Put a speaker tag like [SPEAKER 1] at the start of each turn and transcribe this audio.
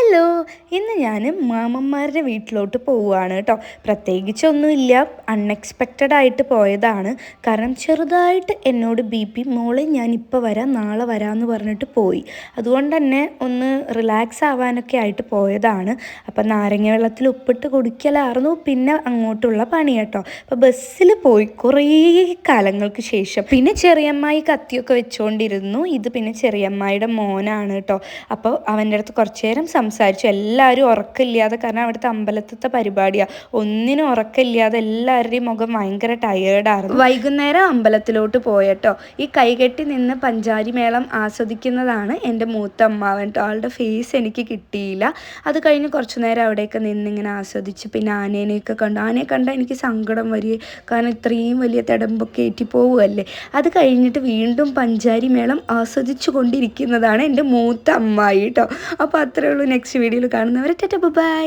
[SPEAKER 1] Hello, ഇന്ന് ഞാൻ മാമന്മാരുടെ വീട്ടിലോട്ട് പോവുകയാണ് കേട്ടോ. പ്രത്യേകിച്ചൊന്നുമില്ല, അൺഎക്സ്പെക്റ്റഡ് ആയിട്ട് പോയതാണ്. കാരണം ചെറുതായിട്ട് എന്നോട് BP മോളെ ഞാനിപ്പോൾ വരാം, നാളെ വരാമെന്ന് പറഞ്ഞിട്ട് പോയി. അതുകൊണ്ട് തന്നെ ഒന്ന് റിലാക്സ് ആവാനൊക്കെ ആയിട്ട് പോയതാണ്. അപ്പം നാരങ്ങ വെള്ളത്തിൽ ഉപ്പിട്ട് കുടിക്കലായിരുന്നു പിന്നെ അങ്ങോട്ടുള്ള പണി കേട്ടോ. അപ്പോൾ ബസ്സിൽ പോയി കുറേ കാലങ്ങൾക്ക് ശേഷം പിന്നെ ചെറിയമ്മായി കത്തിയൊക്കെ വെച്ചുകൊണ്ടിരുന്നു. ഇത് പിന്നെ ചെറിയമ്മായിയുടെ മോനാണ് കേട്ടോ. അപ്പോൾ അവൻ്റെ അടുത്ത് കുറച്ച് നേരം സംസാരിച്ചു. എല്ലാവരും ഉറക്കമില്ലാതെ, കാരണം അവിടുത്തെ അമ്പലത്തിലത്തെ പരിപാടിയാണ്, ഒന്നിനും ഉറക്കമില്ലാതെ എല്ലാവരുടെയും മുഖം ഭയങ്കര ടയേർഡായിരുന്നു. വൈകുന്നേരം അമ്പലത്തിലോട്ട് പോയട്ടോ. ഈ കൈകെട്ടി നിന്ന് പഞ്ചാരി മേളം ആസ്വദിക്കുന്നതാണ് എൻ്റെ മൂത്ത അമ്മാവൻ കേട്ടോ. ആളുടെ ഫേസ് എനിക്ക് കിട്ടിയില്ല. അത് കഴിഞ്ഞ് കുറച്ച് നേരം അവിടെയൊക്കെ നിന്നിങ്ങനെ ആസ്വദിച്ച് പിന്നെ ആനേനെയൊക്കെ കണ്ടു. ആനയെ കണ്ടാൽ എനിക്ക് സങ്കടം വരിക, കാരണം ഇത്രയും വലിയ തിടമ്പൊക്കെ ഏറ്റി പോവുമല്ലേ. അത് കഴിഞ്ഞിട്ട് വീണ്ടും പഞ്ചാരി മേളം ആസ്വദിച്ചു കൊണ്ടിരിക്കുന്നതാണ് എൻ്റെ മൂത്ത അമ്മായി കേട്ടോ. അപ്പോൾ അത്രയേ ഉള്ളൂ. നെക്സ്റ്റ് വീഡിയോയിൽ കാണുന്നവരെ ടാറ്റാ ബൈ.